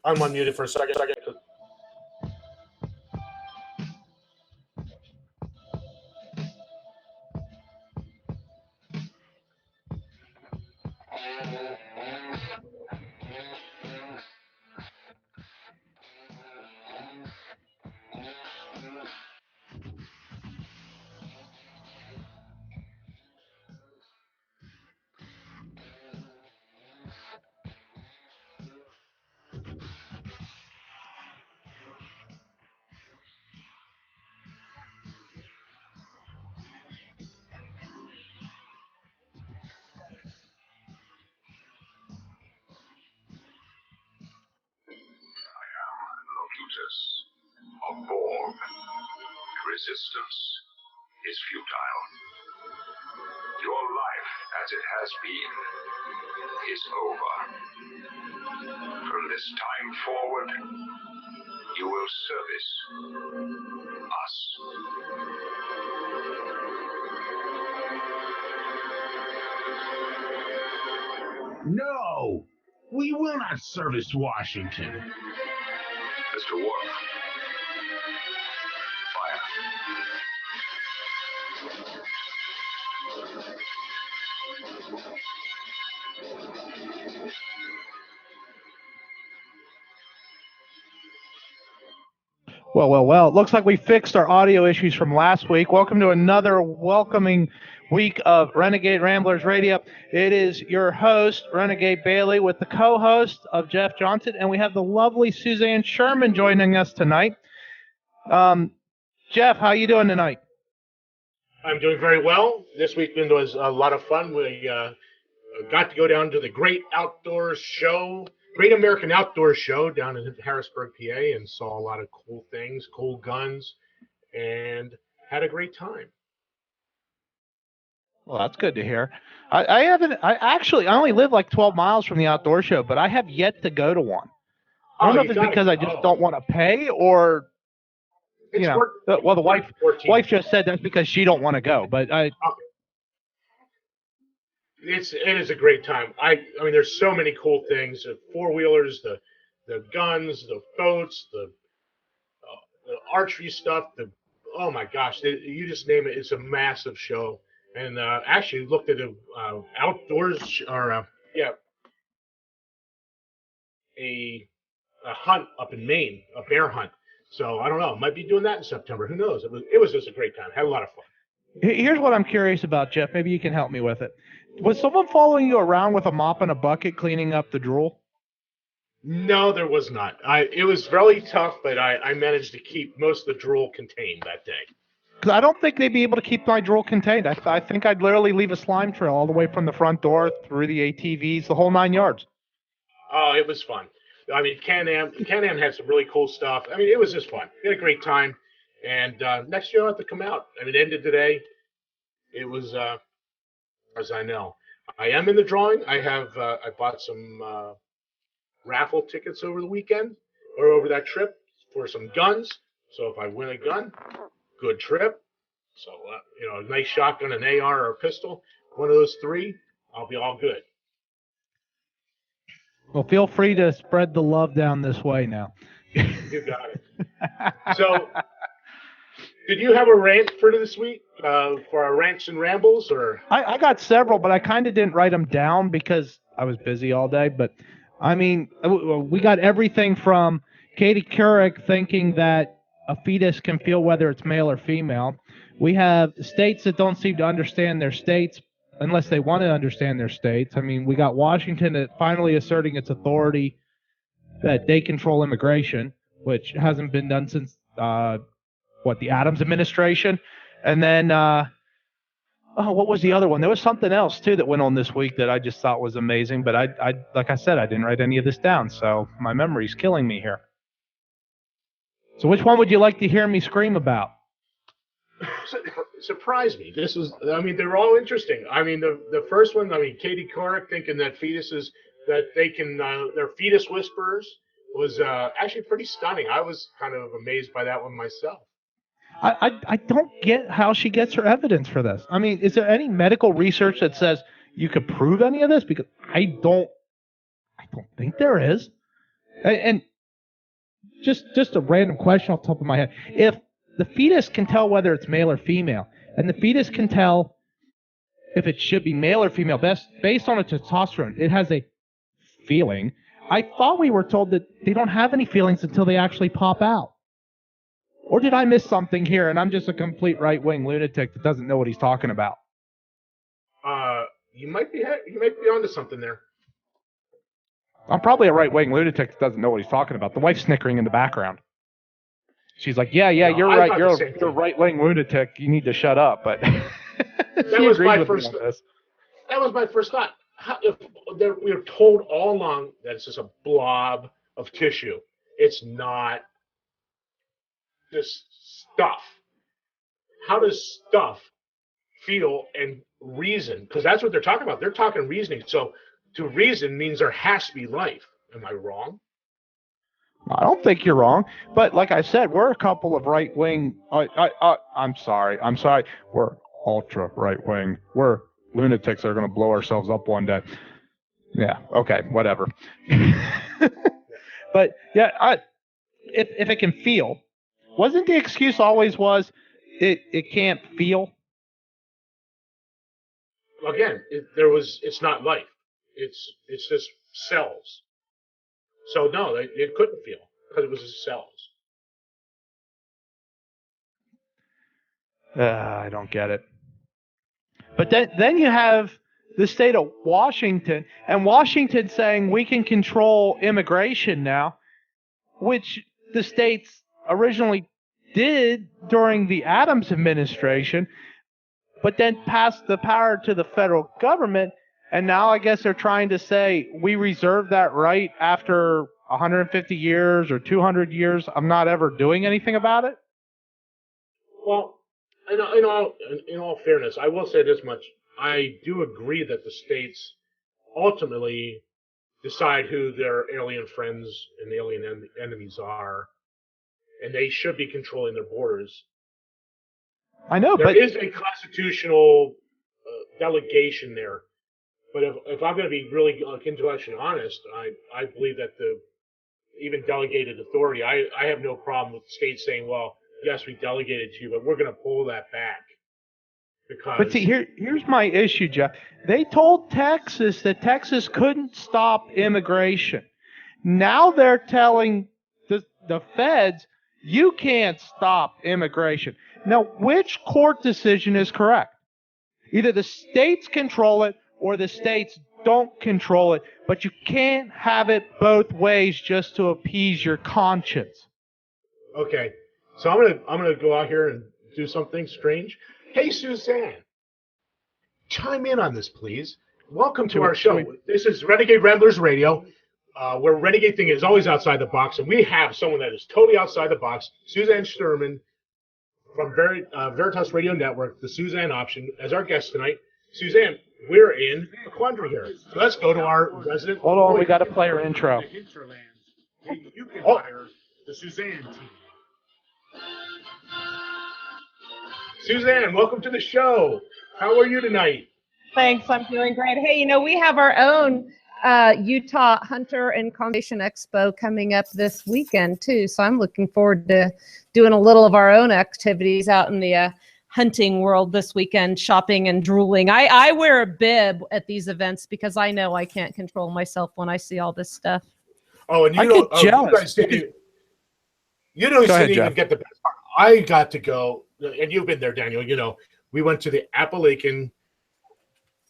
I'm unmuted for a second. A Borg. Resistance is futile. Your life, as it has been, is over. From this time forward, you will service us. No! We will not service Washington. Mr. Worf. Fire. Well. It looks like we fixed our audio issues from last week. Welcome to another welcoming week of Renegade Ramblers Radio. It is your host, Renegade Bailey, with the co-host of Jeff Johnson, and we have the lovely Suzanne Sherman joining us tonight. Jeff, how you doing tonight? I'm doing very well. This weekend was a lot of fun. We got to go down to the Great American Outdoors Show down in Harrisburg, PA, and saw a lot of cool things, cool guns, and had a great time. Well, that's good to hear. I only live like 12 miles from the outdoor show, but I have yet to go to one. I don't know if it's because I just don't want to pay or, the wife just said that's because she don't want to go, but it is a great time. I mean, there's so many cool things: the four-wheelers, the guns, the boats, the archery stuff. Oh my gosh, you just name it. It's a massive show. And actually looked at outdoors a hunt up in Maine, a bear hunt. So I don't know. Might be doing that in September. Who knows? It was just a great time. Had a lot of fun. Here's what I'm curious about, Jeff. Maybe you can help me with it. Was someone following you around with a mop and a bucket cleaning up the drool? No, there was not. It was really tough, but I managed to keep most of the drool contained that day. Because I don't think they'd be able to keep my drool contained. I think I'd literally leave a slime trail all the way from the front door through the ATVs, the whole 9 yards. Oh, it was fun. I mean, Can-Am had some really cool stuff. I mean, it was just fun. We had a great time. And next year I'll have to come out. I mean, it ended today. It was, as I know. I am in the drawing. I bought some raffle tickets over the weekend or over that trip for some guns. So if I win a gun, good trip. So, a nice shotgun, an AR, or a pistol, one of those three, I'll be all good. Well, feel free to spread the love down this way now. You got it. So, did you have a rant for this week, for our rants and rambles, or? I got several, but I kind of didn't write them down because I was busy all day. But, I mean, we got everything from Katie Couric thinking that a fetus can feel whether it's male or female. We have states that don't seem to understand their states unless they want to understand their states. I mean, we got Washington finally asserting its authority that they control immigration, which hasn't been done since, the Adams administration. And then, what was the other one? There was something else, too, that went on this week that I just thought was amazing. But I like I said, I didn't write any of this down, so my memory's killing me here. So which one would you like to hear me scream about? Surprised me. They're all interesting. I mean, the first one, Katie Couric thinking that fetuses, that they can, they're fetus whisperers, was actually pretty stunning. I was kind of amazed by that one myself. I don't get how she gets her evidence for this. I mean, is there any medical research that says you could prove any of this? Because I don't think there is. And just a random question off the top of my head. If the fetus can tell whether it's male or female, and the fetus can tell if it should be male or female based on its testosterone, it has a feeling. I thought we were told that they don't have any feelings until they actually pop out. Or did I miss something here and I'm just a complete right-wing lunatic that doesn't know what he's talking about? You might be onto something there. I'm probably a right-wing lunatic that doesn't know what he's talking about. The wife's snickering in the background. She's like, yeah, No, you're right. You're a right-wing lunatic. You need to shut up. But that was my first. That was my first thought. We were told all along that it's just a blob of tissue. It's not this stuff. How does stuff feel and reason? Because that's what they're talking about. They're talking reasoning. So to reason means there has to be life. Am I wrong? I don't think you're wrong, but like I said, we're a couple of right-wing. I'm sorry. We're ultra right-wing. We're lunatics that are going to blow ourselves up one day. Yeah. Okay. Whatever. But yeah, if it can feel, wasn't the excuse always was it can't feel? Again, it's not life. It's just cells. So no, it couldn't feel because it was just cells. I don't get it. But then you have the state of Washington, and Washington saying we can control immigration now, which the states originally did during the Adams administration, but then passed the power to the federal government. And now I guess they're trying to say we reserve that right after 150 years or 200 years of not ever doing anything about it? Well, in all fairness, I will say this much. I do agree that the states ultimately decide who their alien friends and alien enemies are, and they should be controlling their borders. I know, there is a constitutional delegation there. But if I'm going to be really intellectually honest, I believe that even delegated authority, I have no problem with states saying, well, yes, we delegated to you, but we're going to pull that back. But see, here's my issue, Jeff. They told Texas that Texas couldn't stop immigration. Now they're telling the feds, you can't stop immigration. Now, which court decision is correct? Either the states control it or the states don't control it, but you can't have it both ways just to appease your conscience. Okay, so I'm gonna go out here and do something strange. Hey, Suzanne, chime in on this, please. Welcome to our show. This is Renegade Ramblers Radio, where Renegade thing is always outside the box, and we have someone that is totally outside the box, Suzanne Sturman from Veritas Radio Network, the Suzanne Option, as our guest tonight. Suzanne, we're in a quandary here. So let's go to our resident. Hold on, we got to play our intro. You can hire the Suzanne team. Suzanne, welcome to the show. How are you tonight? Thanks, I'm doing great. Hey, we have our own Utah Hunter and Conservation Expo coming up this weekend too. So I'm looking forward to doing a little of our own activities out in the hunting world this weekend, shopping and drooling. I wear a bib at these events because I know I can't control myself when I see all this stuff. Oh, and you guys didn't even get the best part. I got to go, and you've been there, Daniel. We went to the Appalachian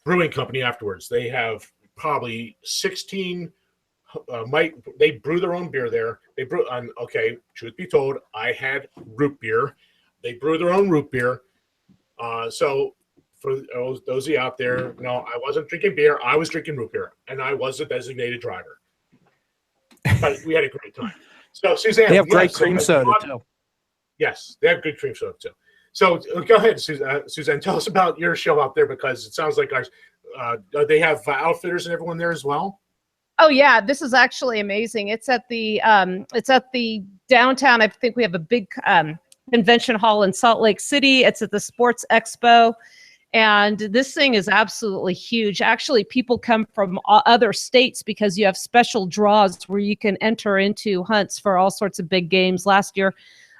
Brewing Company afterwards. They have probably 16. They brew their own beer there. They brew. Okay, truth be told, I had root beer. They brew their own root beer. So for those of you out there, no, I wasn't drinking beer. I was drinking root beer, and I was a designated driver. But we had a great time. So Suzanne, they have great cream soda too. Yes, they have good cream soda too. So go ahead, Suzanne. Tell us about your show out there because it sounds like they have outfitters and everyone there as well. Oh yeah, this is actually amazing. It's at the downtown. I think we have a big convention hall in Salt Lake City. It's at the Sports Expo, And this thing is absolutely huge. Actually, people come from other states because you have special draws where you can enter into hunts for all sorts of big games. Last year,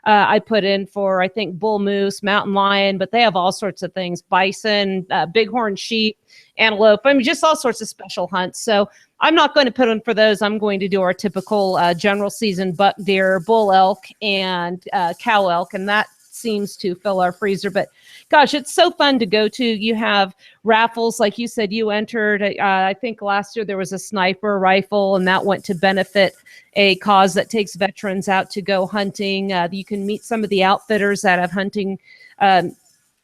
I put in for, I think, bull moose, mountain lion, but they have all sorts of things, bison, bighorn sheep, antelope. I mean, just all sorts of special hunts. So I'm not going to put in for those. I'm going to do our typical general season buck deer, bull elk, and cow elk. And that seems to fill our freezer. But gosh, it's so fun to go to. You have raffles, like you said, you entered, I think last year there was a sniper rifle, and that went to benefit a cause that takes veterans out to go hunting. You can meet some of the outfitters that have hunting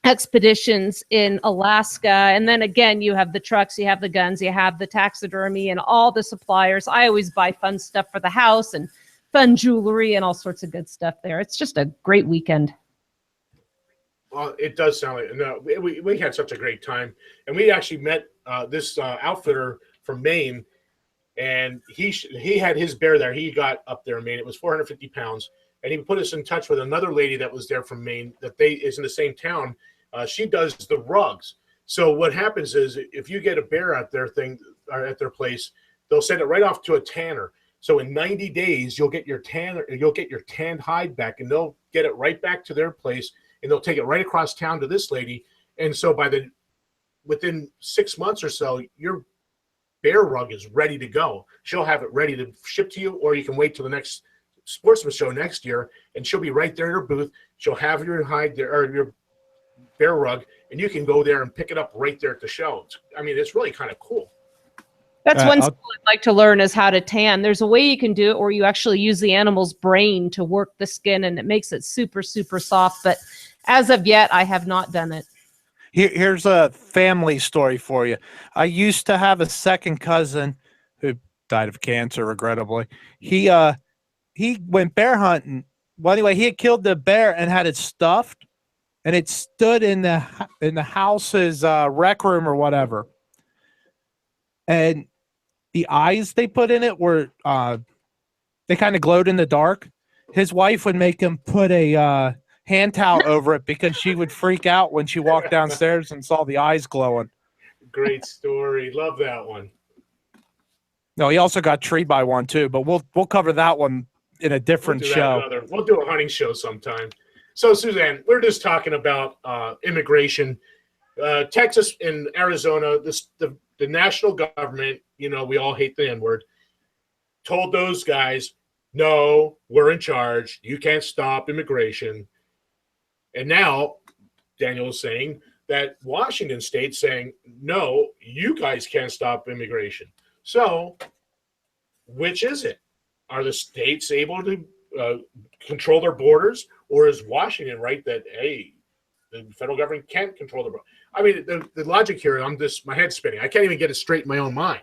expeditions in Alaska. And then again, you have the trucks, you have the guns, you have the taxidermy and all the suppliers. I always buy fun stuff for the house and fun jewelry and all sorts of good stuff there. It's just a great weekend. Well, it does sound like, no, we had such a great time. And we actually met this outfitter from Maine, and he had his bear there. He got up there in Maine. It was 450 pounds. And he put us in touch with another lady that was there from Maine that is in the same town. She does the rugs. So what happens is if you get a bear at their place, they'll send it right off to a tanner. So in 90 days, you'll get your tanned hide back, and they'll get it right back to their place, and they'll take it right across town to this lady. And so within 6 months or so, your bear rug is ready to go. She'll have it ready to ship to you, or you can wait till the next sportsman show next year, and she'll be right there in her booth. She'll have your hide there, or your bear rug, and you can go there and pick it up right there at the show. It's really kind of cool. That's one skill I'd like to learn, is how to tan. There's a way you can do it where you actually use the animal's brain to work the skin, and it makes it super, super soft. But as of yet, I have not done it. Here's a family story for you. I used to have a second cousin who died of cancer, regrettably. He went bear hunting. Well, anyway, he had killed the bear and had it stuffed, and it stood in the house's rec room or whatever. And the eyes they put in it were they kind of glowed in the dark. His wife would make him put a hand towel over it because she would freak out when she walked downstairs and saw the eyes glowing. Great story. Love that one. No, he also got treed by one too, but we'll cover that one in a different show. We'll do a hunting show sometime. So, Suzanne, we're just talking about immigration. Texas and Arizona, the national government, we all hate the N-word, told those guys, no, we're in charge. You can't stop immigration. And now Daniel is saying that Washington State's saying, no, you guys can't stop immigration. So which is it? Are the states able to control their borders, or is Washington right that, hey, the federal government can't control the border? The logic here, my head's spinning. I can't even get it straight in my own mind.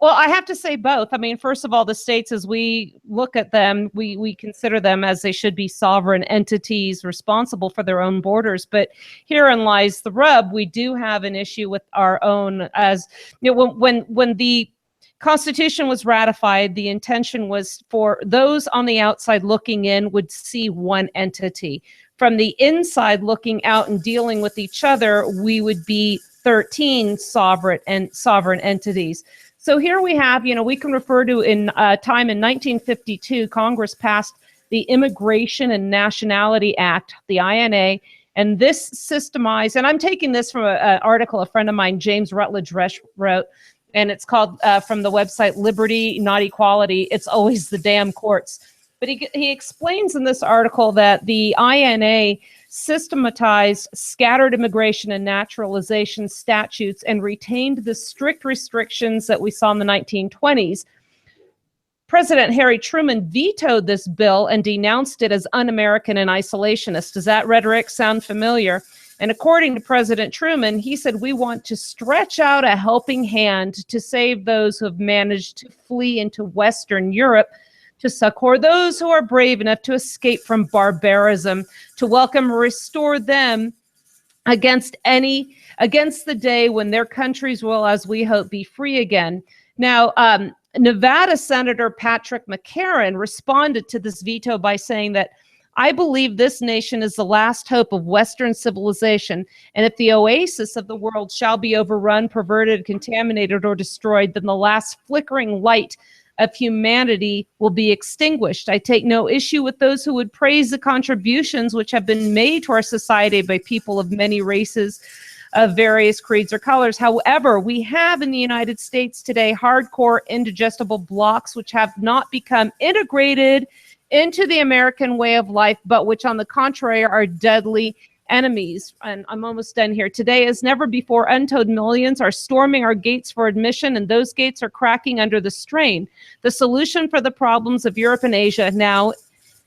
Well, I have to say both. First of all, the states, as we look at them, we consider them as they should be sovereign entities responsible for their own borders. But herein lies the rub. We do have an issue with our own, as when the Constitution was ratified, the intention was for those on the outside looking in would see one entity. From the inside looking out and dealing with each other, we would be 13 sovereign entities. So here we have, we can refer to in time in 1952, Congress passed the Immigration and Nationality Act, the INA, and this systemized, and I'm taking this from an article a friend of mine, James Rutledge Resch, wrote, and it's called, from the website, Liberty, Not Equality, It's Always the Damn Courts. But he explains in this article that the INA systematized scattered immigration and naturalization statutes and retained the strict restrictions that we saw in the 1920s. President Harry Truman vetoed this bill and denounced it as un-American and isolationist. Does that rhetoric sound familiar? And according to President Truman, he said, we want to stretch out a helping hand to save those who have managed to flee into Western Europe, to succor those who are brave enough to escape from barbarism, to welcome and restore them against the day when their countries will, as we hope, be free again. Now, Nevada Senator Patrick McCarran responded to this veto by saying that I believe this nation is the last hope of Western civilization, and if the oasis of the world shall be overrun, perverted, contaminated, or destroyed, then the last flickering light of humanity will be extinguished. I take no issue with those who would praise the contributions which have been made to our society by people of many races, of various creeds or colors. However, we have in the United States today hardcore indigestible blocks which have not become integrated into the American way of life, but which on the contrary are deadly enemies. And I'm almost done here. Today, as never before, untold millions are storming our gates for admission, and those gates are cracking under the strain. The solution for the problems of Europe and Asia now,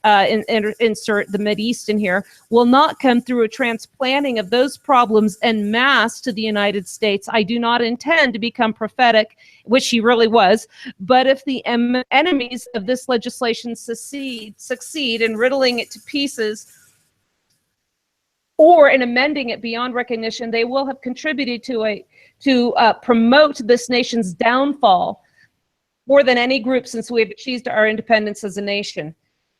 insert the Mideast in here, will not come through a transplanting of those problems en masse to the United States. I do not intend to become prophetic, which he really was, but if the enemies of this legislation succeed in riddling it to pieces or in amending it beyond recognition, they will have contributed to promote this nation's downfall more than any group since we have achieved our independence as a nation.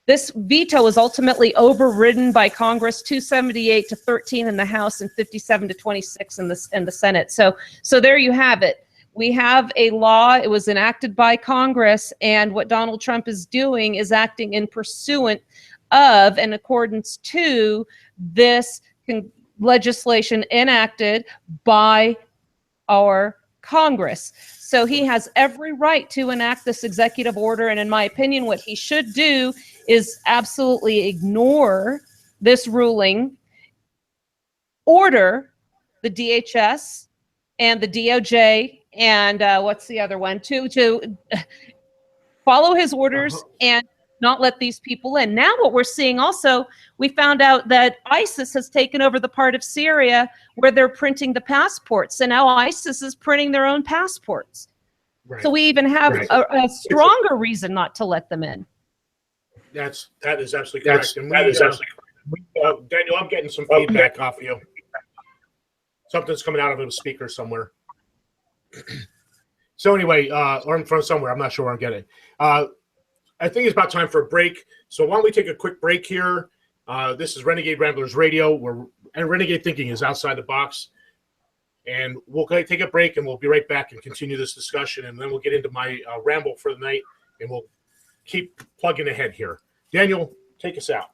This veto was ultimately overridden by Congress, 278 to 13 in the House and 57 to 26 in the Senate. So there you have it. We have a law. It was enacted by Congress, and what Donald Trump is doing is acting in pursuant of, in accordance to, this legislation enacted by our Congress. So he has every right to enact this executive order, and in my opinion, what he should do is absolutely ignore this ruling, order the DHS and the DOJ and what's the other one, to follow his orders and not let these people in. Now what we're seeing also, we found out that ISIS has taken over the part of Syria where they're printing the passports, and now ISIS is printing their own passports. Right. So we even have a stronger reason not to let them in. That is absolutely correct. Daniel, I'm getting some feedback off you. Something's coming out of a speaker somewhere. So anyway, or from somewhere, I'm not sure where I'm getting. I think it's about time for a break. So why don't we take a quick break here? This is Renegade Ramblers Radio, and Renegade Thinking is outside the box. And we'll take a break, and we'll be right back and continue this discussion. And then we'll get into my ramble for the night, and we'll keep plugging ahead here. Daniel, take us out.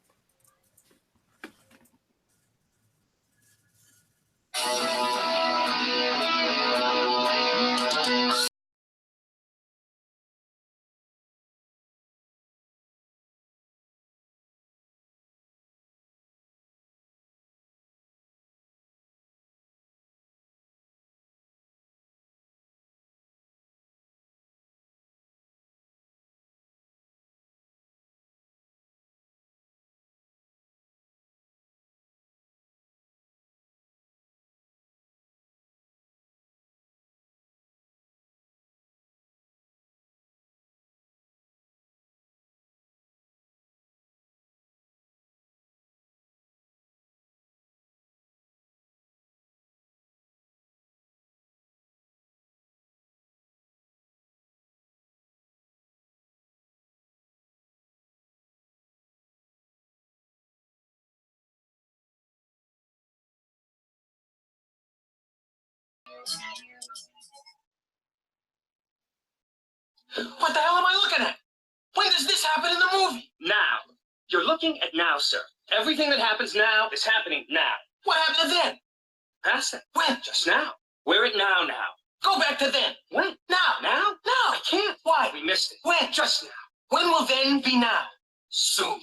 What the hell am I looking at? When does this happen in the movie? Now. You're looking at now, sir. Everything that happens now is happening now. What happened to then? Past then. When? Just now. We're at now. Go back to then. When? Now. Now? I can't. Why? We missed it. When? Just now. When will then be now? Soon.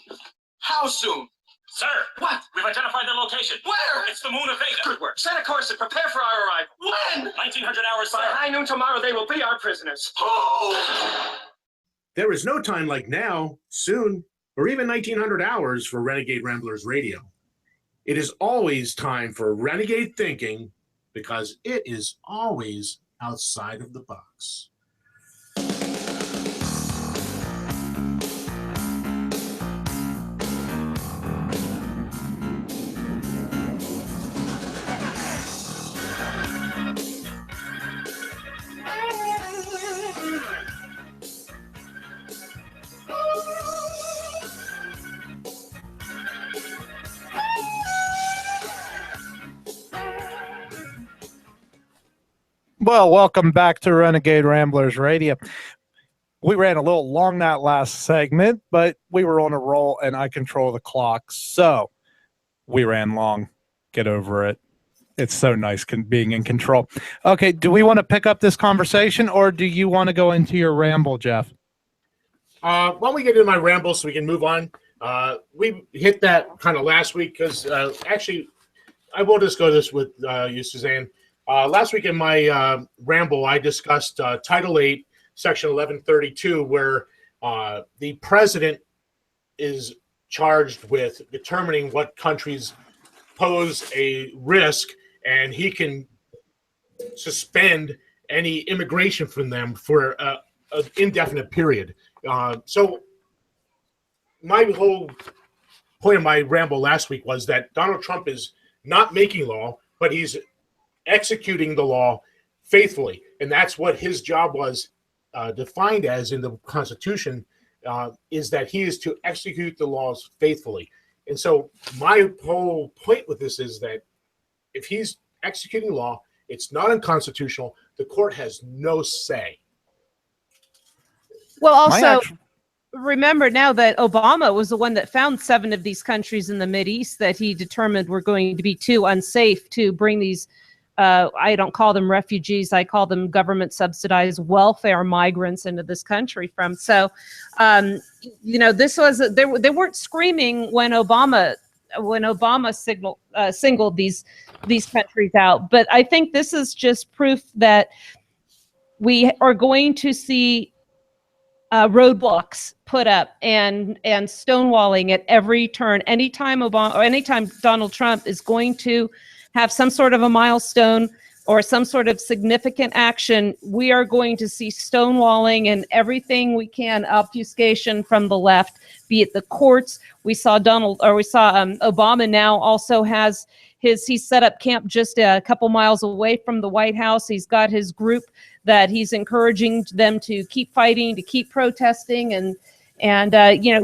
How soon? Sir. What? We've identified the location. Where? It's the moon of Vega. Good work. Set a course and prepare for our arrival. When? 1900 hours, sir. By high noon tomorrow, they will be our prisoners. Oh! There is no time like now, soon, or even 1900 hours for Renegade Ramblers Radio. It is always time for Renegade Thinking, because it is always outside of the box. Well, welcome back to Renegade Ramblers Radio. We ran a little long that last segment, but we were on a roll and I control the clock. So we ran long. Get over it. It's so nice being in control. Okay, do we want to pick up this conversation or do you want to go into your ramble, Jeff? Why don't we get into my ramble so we can move on? We hit that kind of last week because actually, I will discuss this with you, Suzanne. Last week in my ramble, I discussed Title 8, Section 1132, where the president is charged with determining what countries pose a risk, and he can suspend any immigration from them for an indefinite period. So my whole point of my ramble last week was that Donald Trump is not making law, but he's executing the law faithfully. And that's what his job was defined as in the Constitution, is that he is to execute the laws faithfully. And so my whole point with this is that if he's executing law, it's not unconstitutional. The court has no say. Well, also remember now that Obama was the one that found 7 of these countries in the Mideast that he determined were going to be too unsafe to bring these. I don't call them refugees. I call them government subsidized welfare migrants into this country from. So, this was they weren't screaming when Obama singled these countries out. But I think this is just proof that we are going to see roadblocks put up and stonewalling at every turn. Anytime Donald Trump is going to have some sort of a milestone or some sort of significant action, we are going to see stonewalling and everything we can, obfuscation from the left, be it the courts. We saw Obama now also has he's set up camp just a couple miles away from the White House. He's got his group that he's encouraging them to keep fighting, to keep protesting. And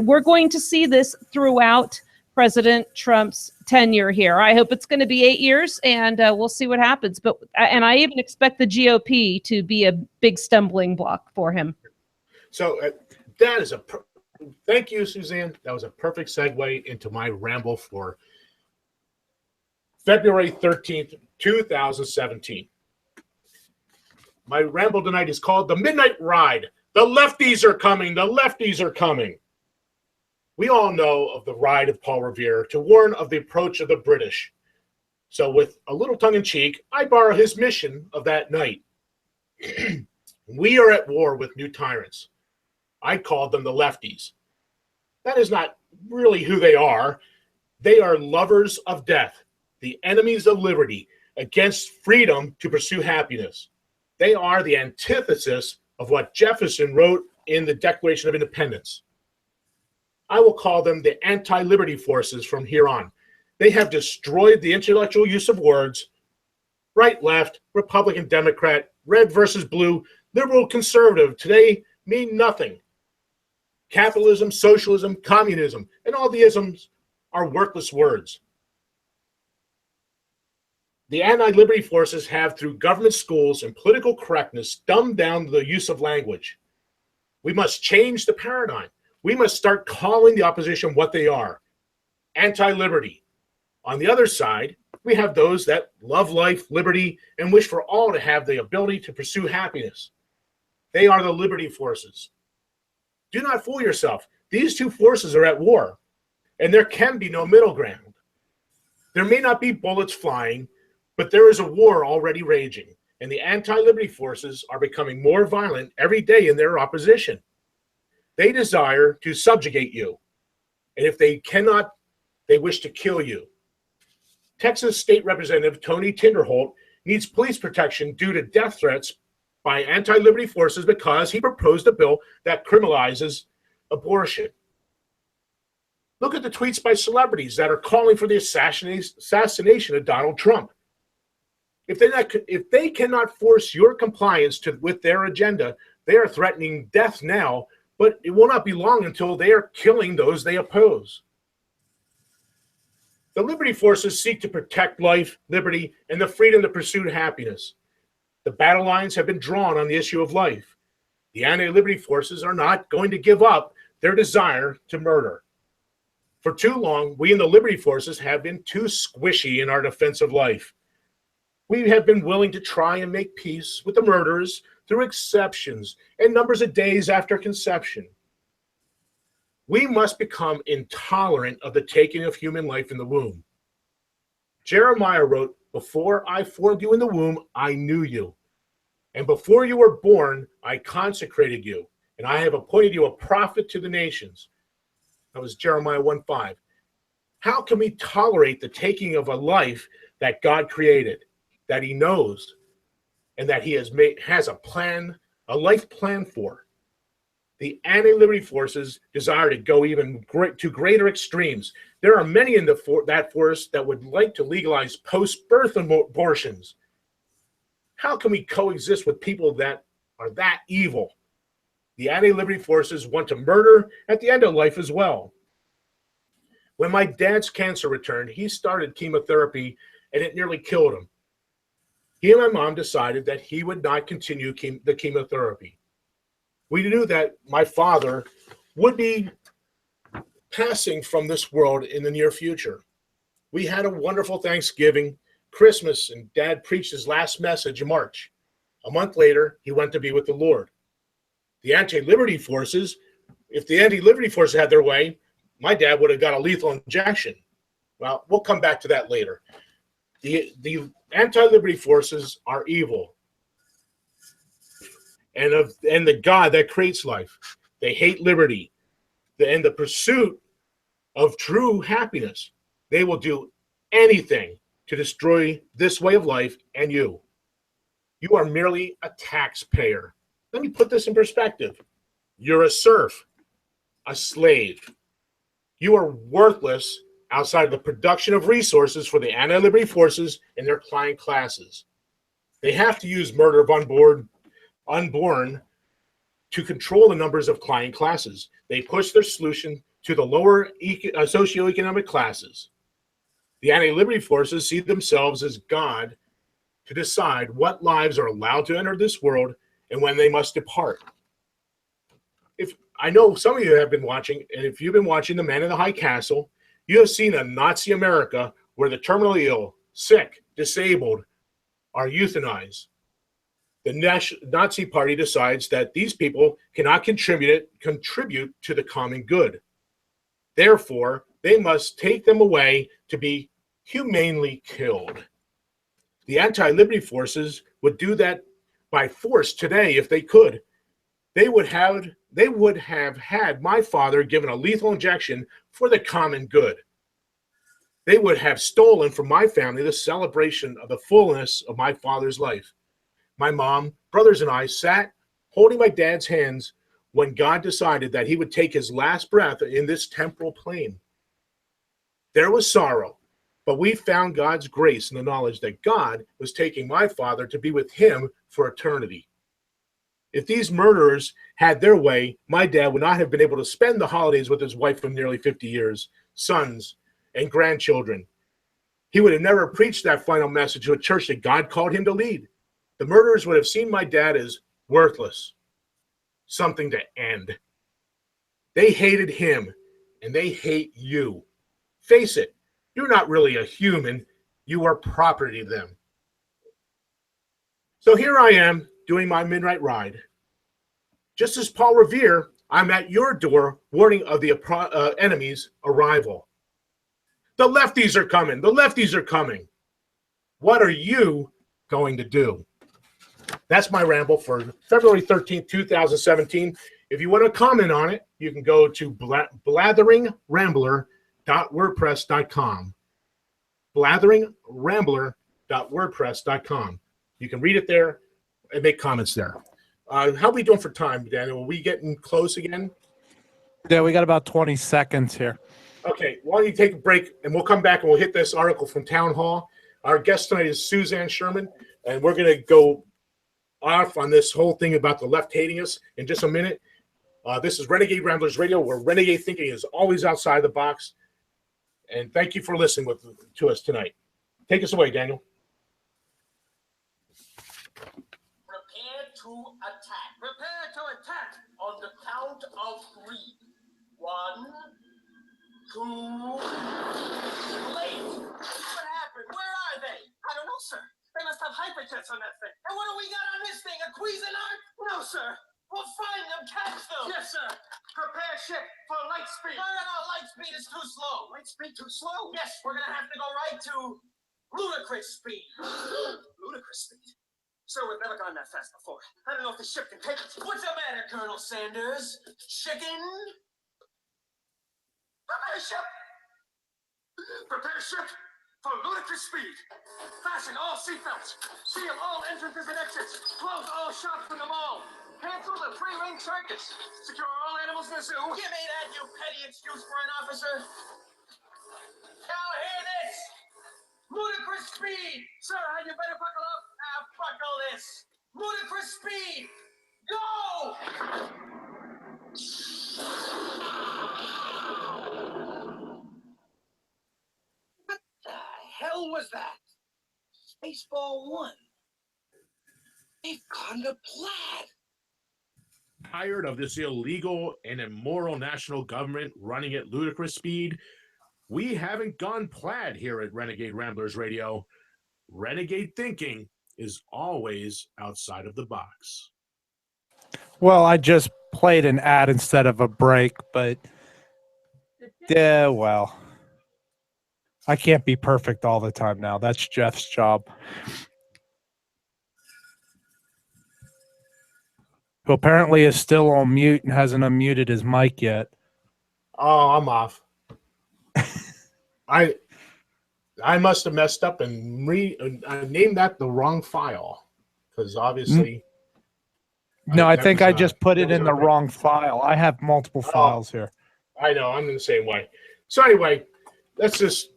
we're going to see this throughout President Trump's tenure here. I hope it's going to be 8 years, and we'll see what happens. And I even expect the GOP to be a big stumbling block for him. So that is thank you, Suzanne. That was a perfect segue into my ramble for February 13th, 2017. My ramble tonight is called The Midnight Ride. The lefties are coming. The lefties are coming. We all know of the ride of Paul Revere to warn of the approach of the British. So with a little tongue-in-cheek, I borrow his mission of that night. We are at war with new tyrants. I called them the lefties. That is not really who they are. They are lovers of death, the enemies of liberty, against freedom to pursue happiness. They are the antithesis of what Jefferson wrote in the Declaration of Independence. I will call them the anti-liberty forces from here on. They have destroyed the intellectual use of words. Right, left, Republican, Democrat, red versus blue, liberal, conservative, today mean nothing. Capitalism, socialism, communism, and all the isms are worthless words. The anti-liberty forces have, through government schools and political correctness, dumbed down the use of language. We must change the paradigm. We must start calling the opposition what they are, anti-liberty. On the other side, we have those that love life, liberty, and wish for all to have the ability to pursue happiness. They are the liberty forces. Do not fool yourself. These two forces are at war, and there can be no middle ground. There may not be bullets flying, but there is a war already raging, and the anti-liberty forces are becoming more violent every day in their opposition. They desire to subjugate you, and if they cannot, they wish to kill you. Texas State Representative Tony Tinderholt needs police protection due to death threats by anti-liberty forces because he proposed a bill that criminalizes abortion. Look at the tweets by celebrities that are calling for the assassination of Donald Trump. If they cannot force your compliance with their agenda, they are threatening death now, but it will not be long until they are killing those they oppose. The liberty forces seek to protect life, liberty, and the freedom to pursue happiness. The battle lines have been drawn on the issue of life. The anti-liberty forces are not going to give up their desire to murder. For too long, we in the liberty forces have been too squishy in our defense of life. We have been willing to try and make peace with the murderers through exceptions and numbers of days after conception. We must become intolerant of the taking of human life in the womb. Jeremiah wrote, "Before I formed you in the womb, I knew you. And before you were born, I consecrated you. And I have appointed you a prophet to the nations." That was Jeremiah 1:5. How can we tolerate the taking of a life that God created, that he knows, and that he has a plan, a life plan for? The anti-liberty forces desire to go even to greater extremes. There are many in that force that would like to legalize post-birth abortions. How can we coexist with people that are that evil? The anti-liberty forces want to murder at the end of life as well. When my dad's cancer returned, he started chemotherapy and it nearly killed him. He and my mom decided that he would not continue the chemotherapy. We knew that my father would be passing from this world in the near future. We had a wonderful Thanksgiving, Christmas, and Dad preached his last message in March. A month later, he went to be with the Lord. The anti-liberty forces, if the anti-liberty forces had their way, my dad would have got a lethal injection. Well, we'll come back to that later. The anti-liberty forces are evil. And the God that creates life. They hate liberty. And the pursuit of true happiness. They will do anything to destroy this way of life and you. You are merely a taxpayer. Let me put this in perspective. You're a serf, a slave. You are worthless outside of the production of resources for the anti-liberty forces and their client classes. They have to use murder of unborn to control the numbers of client classes. They push their solution to the lower socioeconomic classes. The anti-liberty forces see themselves as God to decide what lives are allowed to enter this world and when they must depart. If I know some of you have been watching, and if you've been watching The Man in the High Castle, you have seen a Nazi America where the terminally ill, sick, disabled are euthanized. The Nazi Party decides that these people cannot contribute to the common good. Therefore, they must take them away to be humanely killed. The anti-liberty forces would do that by force today if they could. They would have had my father given a lethal injection for the common good. They would have stolen from my family the celebration of the fullness of my father's life. My mom, brothers, and I sat holding my dad's hands when God decided that he would take his last breath in this temporal plane. There was sorrow, but we found God's grace in the knowledge that God was taking my father to be with him for eternity. If these murderers had their way, my dad would not have been able to spend the holidays with his wife for nearly 50 years, sons, and grandchildren. He would have never preached that final message to a church that God called him to lead. The murderers would have seen my dad as worthless, something to end. They hated him, and they hate you. Face it, you're not really a human. You are property to them. So here I am doing my midnight ride. Just as Paul Revere, I'm at your door warning of the enemy's arrival. The lefties are coming. The lefties are coming. What are you going to do? That's my ramble for February 13th, 2017. If you want to comment on it, you can go to blatheringrambler.wordpress.com. blatheringrambler.wordpress.com. You can read it there and make comments there. How are we doing for time, Daniel? Are we getting close again? Yeah, we got about 20 seconds here. Okay, why don't you take a break, and we'll come back and we'll hit this article from Town Hall. Our guest tonight is Suzanne Sherman, and we're going to go off on this whole thing about the left hating us in just a minute. This is Renegade Ramblers Radio, where renegade thinking is always outside the box. And thank you for listening to us tonight. Take us away, Daniel. to attack. Prepare to attack on the count of 3. 1, 2. Late. What happened? Where are they? I don't know, sir. They must have hyperjets on that thing. And what do we got on this thing? A Cuisinart? No, sir. We'll find them, catch them. Yes, sir. Prepare ship for light speed. No, light speed is too slow. Light speed too slow? Yes, we're gonna have to go right to ludicrous speed. Ludicrous speed? Sir, we've never gone that fast before. I don't know if the ship can take it. What's the matter, Colonel Sanders? Chicken? Prepare ship! Prepare ship for ludicrous speed. Fasten all seatbelts. Seal all entrances and exits. Close all shops in the mall. Cancel the free-range circus. Secure all animals in the zoo. Give me that, you petty excuse for an officer. Now hear this. Ludicrous speed. Sir, you better buckle up. Buckle this. Ludicrous speed. Go! What the hell was that? Spaceball 1. They've gone to plaid. Tired of this illegal and immoral national government running at ludicrous speed? We haven't gone plaid here at Renegade Ramblers Radio. Renegade thinking is always outside of the box. Well, I just played an ad instead of a break, but yeah, well, I can't be perfect all the time now. That's Jeff's job. Who apparently is still on mute and hasn't unmuted his mic yet. Oh, I'm off. I must have messed up and named that the wrong file, because obviously. No, I think I just put it in the wrong file. I have multiple files here. I know, I'm in the same way. So anyway, let's just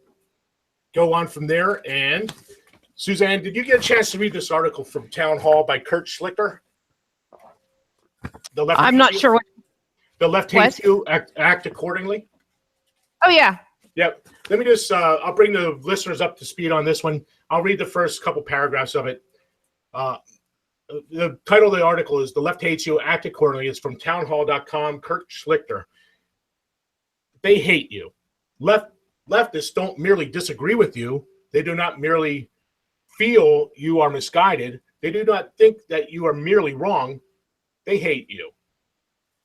go on from there. And Suzanne, did you get a chance to read this article from Town Hall by Kurt Schlichter? I'm not sure what. The left hates you, act accordingly. Oh yeah. Yep. Let me just, I'll bring the listeners up to speed on this one. I'll read the first couple paragraphs of it. The title of the article is The Left Hates You, Act Accordingly. It's from townhall.com, Kurt Schlichter. They hate you. Leftists don't merely disagree with you. They do not merely feel you are misguided. They do not think that you are merely wrong. They hate you.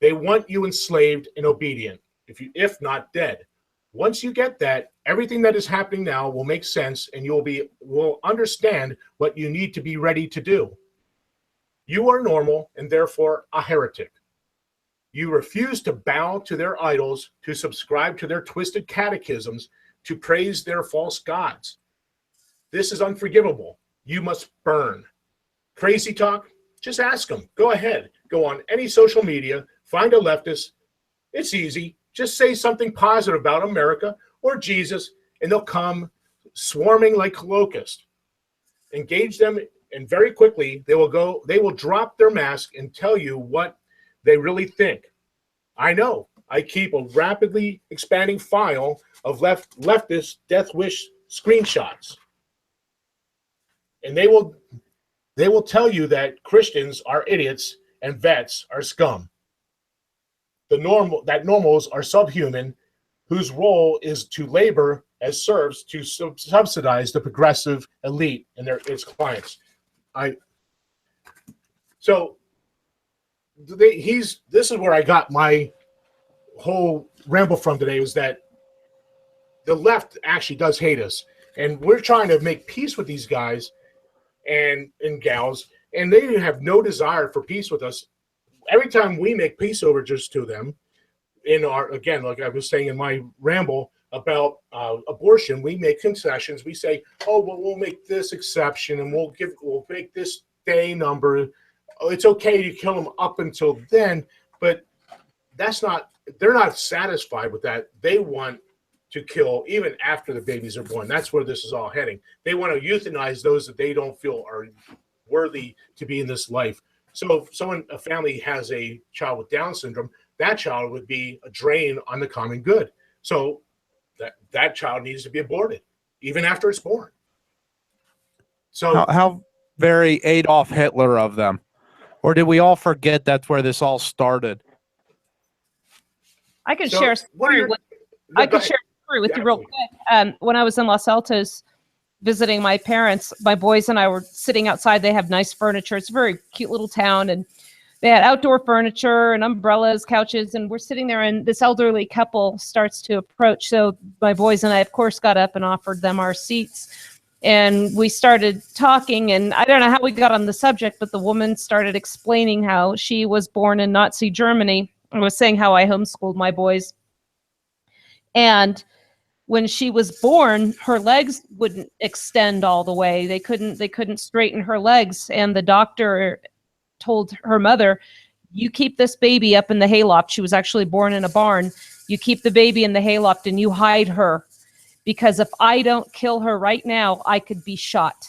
They want you enslaved and obedient, if not dead. Once you get that, everything that is happening now will make sense, and will understand what you need to be ready to do. You are normal and therefore a heretic. You refuse to bow to their idols, to subscribe to their twisted catechisms, to praise their false gods. This is unforgivable. You must burn. Crazy talk? Just ask them. Go ahead. Go on any social media, find a leftist. It's easy. Just say something positive about America or Jesus, and they'll come swarming like locusts. Engage them, and very quickly they will drop their mask and tell you what they really think. I know. I keep a rapidly expanding file of leftist death wish screenshots. And they will tell you that Christians are idiots and vets are scum. That normals are subhuman, whose role is to labor as serfs to subsidize the progressive elite and its clients. This is where I got my whole ramble from today, was that the left actually does hate us, and we're trying to make peace with these guys and gals, and they have no desire for peace with us. Every time we make peace overtures to them, again, like I was saying in my ramble about abortion, we make concessions. We say, oh, well, we'll make this exception, and we'll make this day number. Oh, it's okay to kill them up until then, but they're not satisfied with that. They want to kill even after the babies are born. That's where this is all heading. They want to euthanize those that they don't feel are worthy to be in this life. So if a family has a child with Down syndrome, that child would be a drain on the common good. So that child needs to be aborted, even after it's born. So how very Adolf Hitler of them. Or did we all forget that's where this all started? I can So, share a what are story your? with No, I go can ahead. share a story with Yeah, you real quick. When I was in Los Altos visiting my parents, my boys and I were sitting outside. They have nice furniture. It's a very cute little town, and they had outdoor furniture and umbrellas, couches, and we're sitting there, and this elderly couple starts to approach. So my boys and I, of course, got up and offered them our seats. And we started talking, and I don't know how we got on the subject, but the woman started explaining how she was born in Nazi Germany. I was saying how I homeschooled my boys. And when she was born, her legs wouldn't extend all the way. They couldn't straighten her legs. And the doctor told her mother, "You keep this baby up in the hayloft." She was actually born in a barn. "You keep the baby in the hayloft and you hide her, because if I don't kill her right now, I could be shot."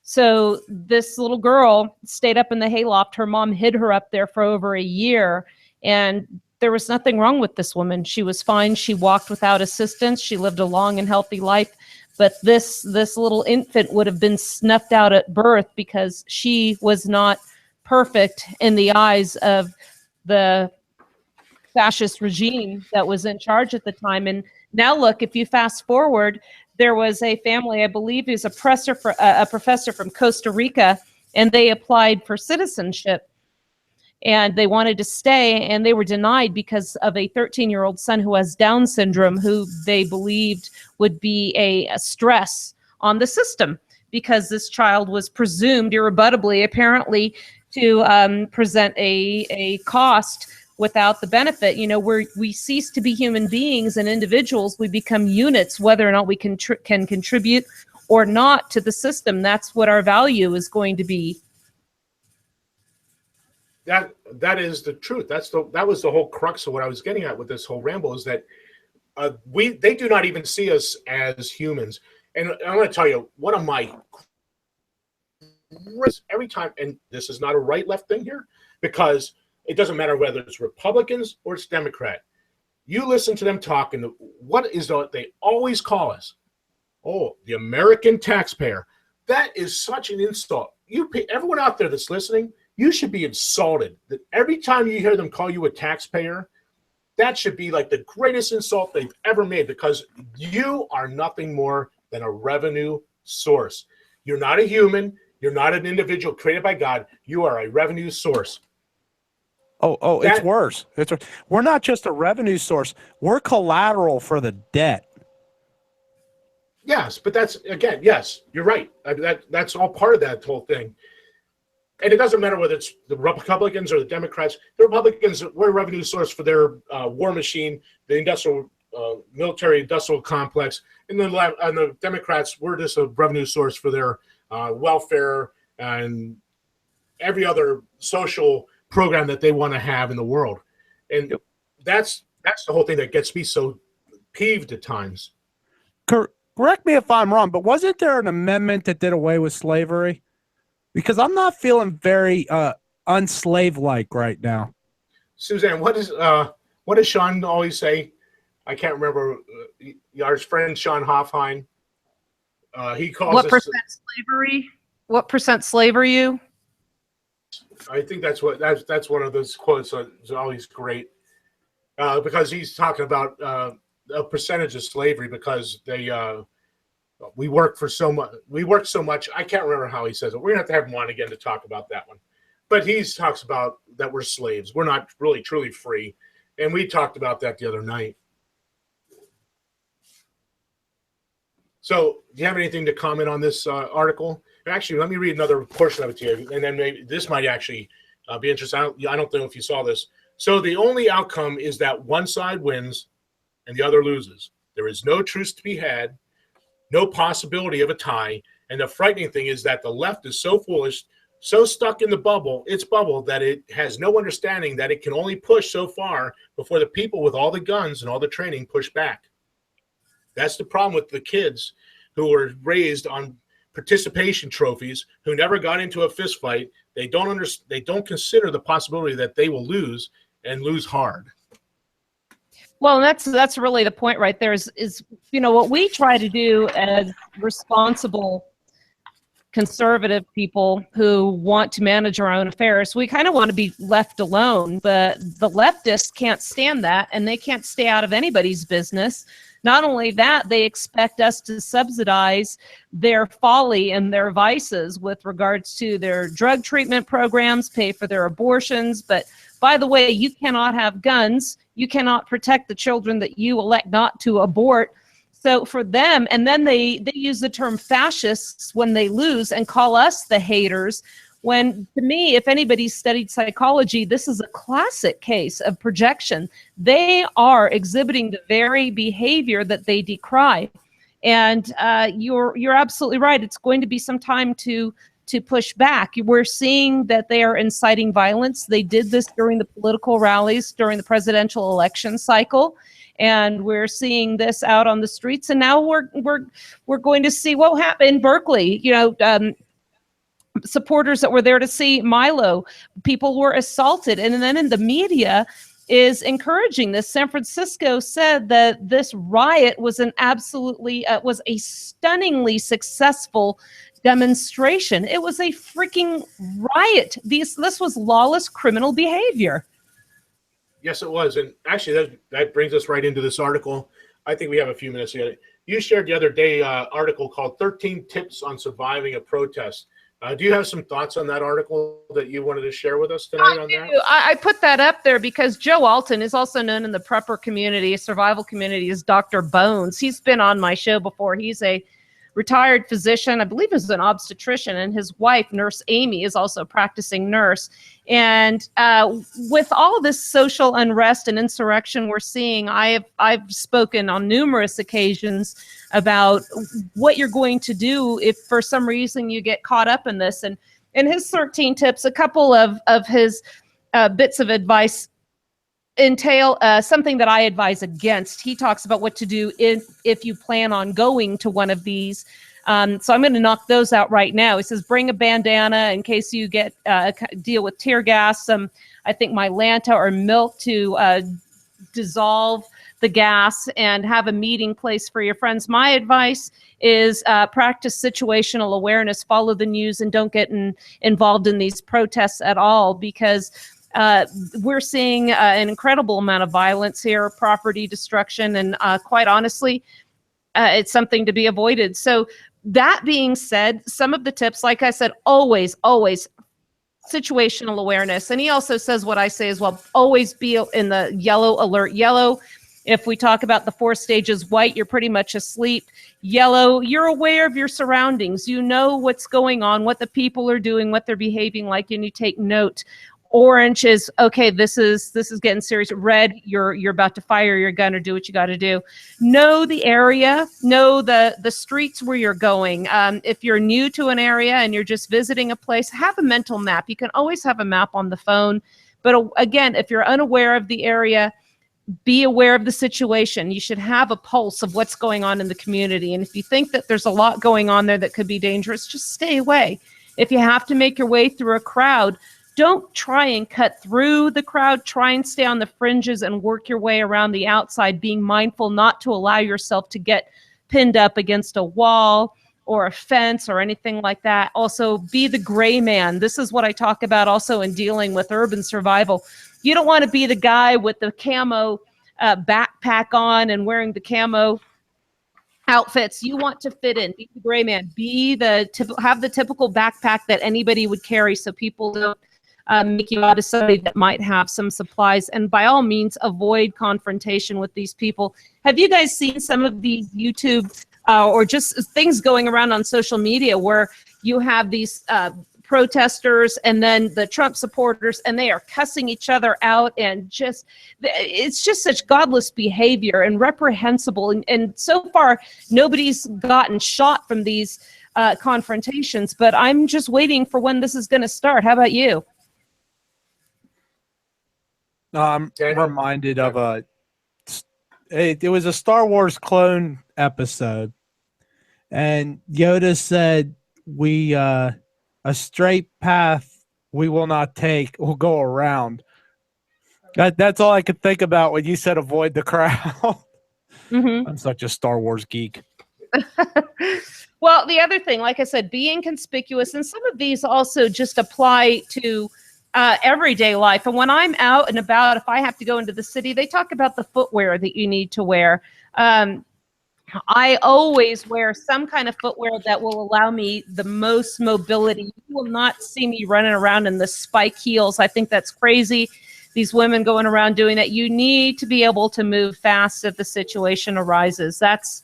So this little girl stayed up in the hayloft. Her mom hid her up there for over a year, and there was nothing wrong with this woman. She was fine. She walked without assistance. She lived a long and healthy life. But this little infant would have been snuffed out at birth because she was not perfect in the eyes of the fascist regime that was in charge at the time. And now look, if you fast forward, there was a family, I believe he was a professor from Costa Rica, and they applied for citizenship. And they wanted to stay, and they were denied because of a 13-year-old son who has Down syndrome, who they believed would be a stress on the system, because this child was presumed irrebuttably, apparently, to present a cost without the benefit. You know, we cease to be human beings and individuals. We become units, whether or not we can contribute or not to the system. That's what our value is going to be. that is the truth. That was the whole crux of what I was getting at with this whole ramble, is that they do not even see us as humans. And I'm going to tell you, one of my every time, and this is not a right left thing here, because it doesn't matter whether it's Republicans or it's Democrat. You listen to them talk, and what is what they always call us? Oh, the American taxpayer. That is such an insult. Everyone out there that's listening, you should be insulted that every time you hear them call you a taxpayer, that should be like the greatest insult they've ever made, because you are nothing more than a revenue source. You're not a human. You're not an individual created by God. You are a revenue source. It's worse. We're not just a revenue source. We're collateral for the debt. Yes, but that's, again, yes, you're right. That's all part of that whole thing. And it doesn't matter whether it's the Republicans or the Democrats. The Republicans, we're a revenue source for their war machine, the industrial, military industrial complex. And the Democrats, we're just a revenue source for their welfare and every other social program that they want to have in the world. And that's the whole thing that gets me so peeved at times. Correct me if I'm wrong, but wasn't there an amendment that did away with slavery? Because I'm not feeling very unslave-like right now. Suzanne, what does Sean always say? I can't remember. Our friend Sean Hoffheim. He calls What us. percent slavery? What percent slave are you? I think that's one of those quotes that's always great, because he's talking about a percentage of slavery, because we work so much. I can't remember how he says it. We're gonna have to have him on again to talk about that one. But he talks about that we're slaves. We're not really truly free, and we talked about that the other night. So, do you have anything to comment on this article? Actually, let me read another portion of it to you, and then maybe this might actually be interesting. I don't know if you saw this. So, the only outcome is that one side wins and the other loses. There is no truce to be had, no possibility of a tie, and the frightening thing is that the left is so foolish, so stuck in its bubble, that it has no understanding that it can only push so far before the people with all the guns and all the training push back. That's the problem with the kids who were raised on participation trophies, who never got into a fist fight. They don't consider the possibility that they will lose, and lose hard. Well, that's really the point right there, is what we try to do as responsible conservative people who want to manage our own affairs. We kind of want to be left alone, but the leftists can't stand that, and they can't stay out of anybody's business. Not only that, they expect us to subsidize their folly and their vices with regards to their drug treatment programs, pay for their abortions. But by the way, you cannot have guns. You cannot protect the children that you elect not to abort. So for them, and then they use the term fascists when they lose and call us the haters. When, to me, if anybody's studied psychology, this is a classic case of projection. They are exhibiting the very behavior that they decry. And you're absolutely right. It's going to be some time to push back. We're seeing that they are inciting violence. They did this during the political rallies during the presidential election cycle. And we're seeing this out on the streets. And now we're going to see what happened in Berkeley. Supporters that were there to see Milo, people were assaulted. And then in the media is encouraging this. San Francisco said that this riot was was a stunningly successful demonstration. It was a freaking riot. This was lawless criminal behavior. Yes, it was. And actually, that brings us right into this article. I think we have a few minutes to get it. You shared the other day an article called 13 Tips on Surviving a Protest. Do you have some thoughts on that article that you wanted to share with us tonight on that? I put that up there because Joe Alton is also known in the prepper community, survival community, as Dr. Bones. He's been on my show before. He's a retired physician, I believe is an obstetrician, and his wife, Nurse Amy, is also a practicing nurse. And with all this social unrest and insurrection we're seeing, I've spoken on numerous occasions about what you're going to do if for some reason you get caught up in this. And in his 13 tips, a couple of his bits of advice entail something that I advise against. He talks about what to do if you plan on going to one of these. So I'm going to knock those out right now. He says, bring a bandana in case you get deal with tear gas, I think Mylanta or milk to dissolve the gas, and have a meeting place for your friends. My advice is practice situational awareness, follow the news, and don't get involved in these protests at all, because we're seeing an incredible amount of violence here, property destruction, and quite honestly, it's something to be avoided. So that being said, some of the tips, like I said, always situational awareness. And he also says what I say as well, always be in the yellow alert. Yellow, if we talk about the 4 stages, white, you're pretty much asleep. Yellow, you're aware of your surroundings. You know what's going on, what the people are doing, what they're behaving like, and you take note. Orange is, okay, this is getting serious. Red, you're about to fire your gun or do what you got to do. Know the area, know the streets where you're going. If you're new to an area and you're just visiting a place, have a mental map. You can always have a map on the phone. But again, if you're unaware of the area, be aware of the situation. You should have a pulse of what's going on in the community. And if you think that there's a lot going on there that could be dangerous, just stay away. If you have to make your way through a crowd, don't try and cut through the crowd. Try and stay on the fringes and work your way around the outside, being mindful not to allow yourself to get pinned up against a wall or a fence or anything like that. Also, be the gray man. This is what I talk about also in dealing with urban survival. You don't want to be the guy with the camo backpack on and wearing the camo outfits. You want to fit in. Be the gray man. Have the typical backpack that anybody would carry, so people don't make you out as somebody that might have some supplies. And by all means, avoid confrontation with these people. Have you guys seen some of these YouTube or just things going around on social media where you have these protesters and then the Trump supporters, and they are cussing each other out, and it's just such godless behavior and reprehensible. And so far, nobody's gotten shot from these confrontations, but I'm just waiting for when this is going to start. How about you? I'm reminded of it was a Star Wars clone episode, and Yoda said, a straight path we will not take, we'll go around. That's all I could think about when you said avoid the crowd. Mm-hmm. I'm such a Star Wars geek. Well, the other thing, like I said, being conspicuous, and some of these also just apply to everyday life. And when I'm out and about, if I have to go into the city, they talk about the footwear that you need to wear. I always wear some kind of footwear that will allow me the most mobility. You will not see me running around in the spike heels. I think that's crazy. These women going around doing that. You need to be able to move fast if the situation arises. That's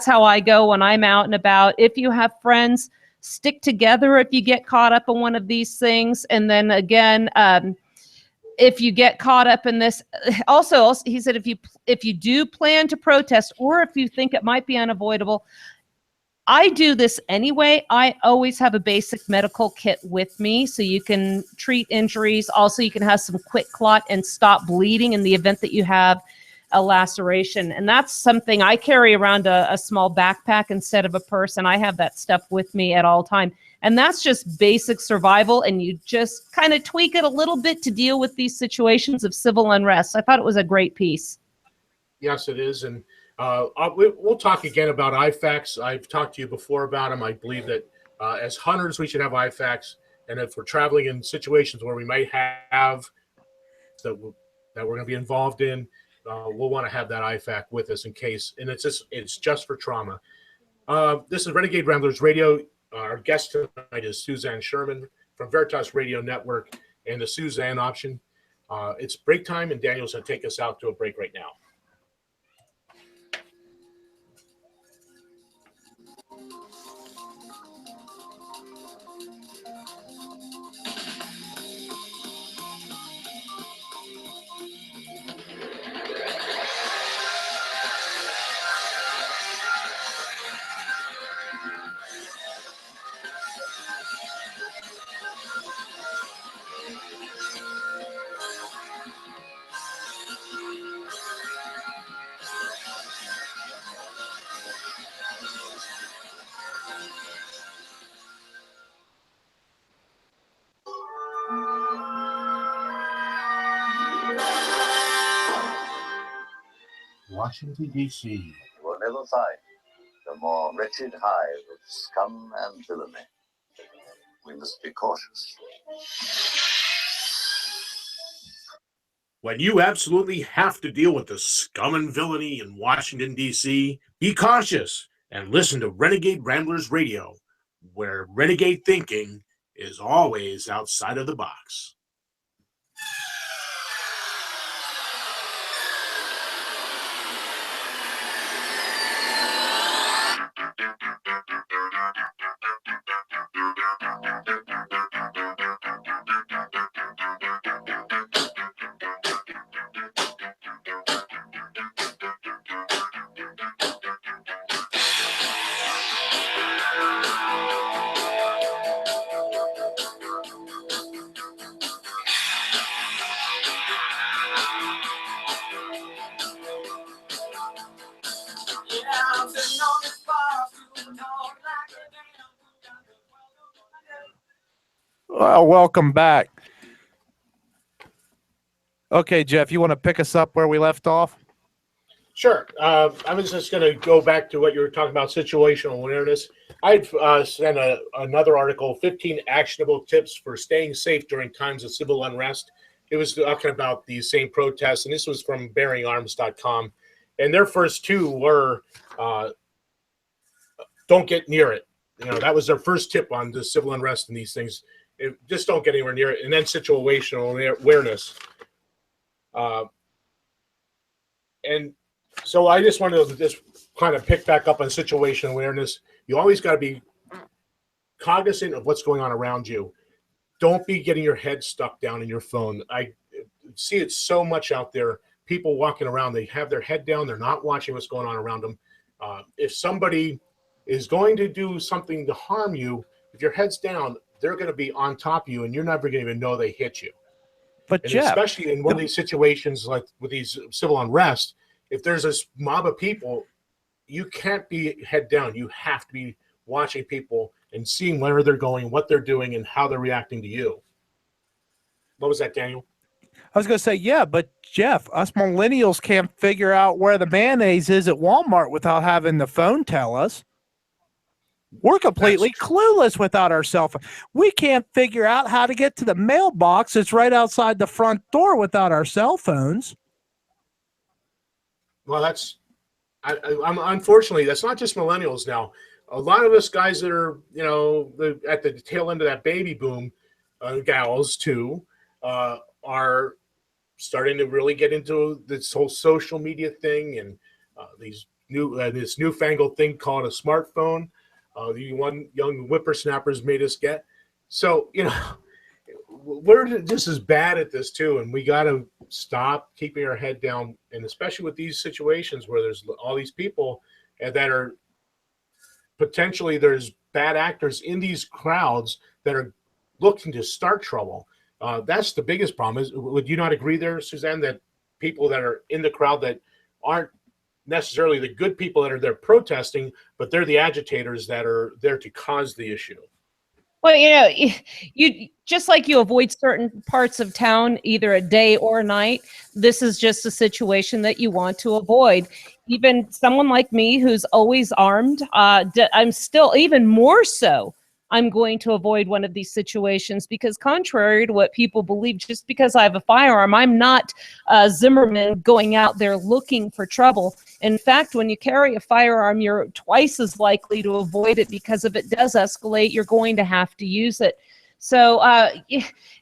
how I go when I'm out and about. If you have friends, stick together if you get caught up in one of these things. And then again, if you get caught up in this, also he said if you do plan to protest, or if you think it might be unavoidable, I do this anyway. I always have a basic medical kit with me so you can treat injuries. Also, you can have some quick clot and stop bleeding in the event that you have a laceration. And that's something I carry around a small backpack instead of a purse. And I have that stuff with me at all time. And that's just basic survival. And you just kind of tweak it a little bit to deal with these situations of civil unrest. I thought it was a great piece. Yes, it is. And we'll talk again about IFACs. I've talked to you before about them. I believe that as hunters, we should have IFACs. And if we're traveling in situations where we might have that we're going to be involved in, we'll want to have that IFAC with us in case. And it's just for trauma. This is Renegade Ramblers Radio. Our guest tonight is Suzanne Sherman from Veritas Radio Network and the Suzanne option. It's break time, and Daniel's going to take us out to a break right now. Washington, D.C. You will never find the more wretched hive of scum and villainy. We must be cautious. When you absolutely have to deal with the scum and villainy in Washington, D.C., be cautious and listen to Renegade Ramblers Radio, where renegade thinking is always outside of the box. Well, welcome back. Okay, Jeff, you want to pick us up where we left off? Sure. I was just going to go back to what you were talking about, situational awareness. I'd sent another article, 15 actionable tips for staying safe during times of civil unrest. It was talking about these same protests, and this was from bearingarms.com. And their first two were don't get near it. That was their first tip on the civil unrest and these things. Just don't get anywhere near it. And then situational awareness. And so I just wanted to just kind of pick back up on situational awareness. You always got to be cognizant of what's going on around you. Don't be getting your head stuck down in your phone. I see it so much out there. People walking around, they have their head down. They're not watching what's going on around them. If somebody is going to do something to harm you, if your head's down, they're going to be on top of you, and you're never going to even know they hit you. But and Jeff, especially in one of these situations like with these civil unrest, if there's a mob of people, you can't be head down. You have to be watching people and seeing where they're going, what they're doing, and how they're reacting to you. What was that, Daniel? I was going to say, yeah, but Jeff, us millennials can't figure out where the mayonnaise is at Walmart without having the phone tell us. We're completely clueless without our cell phone. We can't figure out how to get to the mailbox that's right outside the front door without our cell phones. Well, I'm unfortunately, that's not just millennials now. A lot of us guys that are, at the tail end of that baby boom, gals too, are starting to really get into this whole social media thing and this newfangled thing called a smartphone. The one young whippersnappers made us get. So, we're just as bad at this too, and we got to stop keeping our head down, and especially with these situations where there's all these people that are potentially there's bad actors in these crowds that are looking to start trouble. That's the biggest problem. Would you not agree there, Suzanne, that people that are in the crowd that aren't necessarily the good people that are there protesting, but they're the agitators that are there to cause the issue? Well, you just like you avoid certain parts of town either at day or night, this is just a situation that you want to avoid. Even someone like me who's always armed, I'm still even more so. I'm going to avoid one of these situations because contrary to what people believe, just because I have a firearm, I'm not Zimmerman going out there looking for trouble. In fact, when you carry a firearm, you're twice as likely to avoid it because if it does escalate, you're going to have to use it. So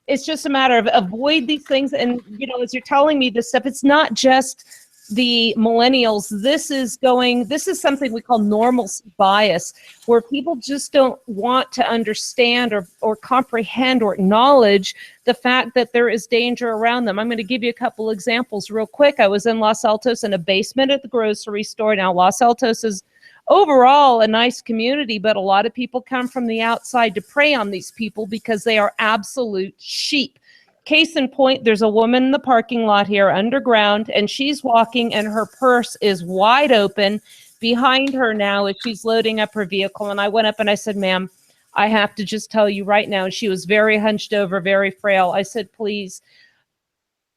it's just a matter of avoid these things. And, as you're telling me this stuff, it's not just the millennials. This is something we call normalcy bias, where people just don't want to understand or comprehend or acknowledge the fact that there is danger around them. I'm going to give you a couple examples real quick. I was in Los Altos in a basement at the grocery store. Now, Los Altos is overall a nice community, but a lot of people come from the outside to prey on these people because they are absolute sheep. Case in point, there's a woman in the parking lot here underground, and she's walking and her purse is wide open behind her now as she's loading up her vehicle. And I went up and I said, ma'am, I have to just tell you right now. And she was very hunched over, very frail. I said, please,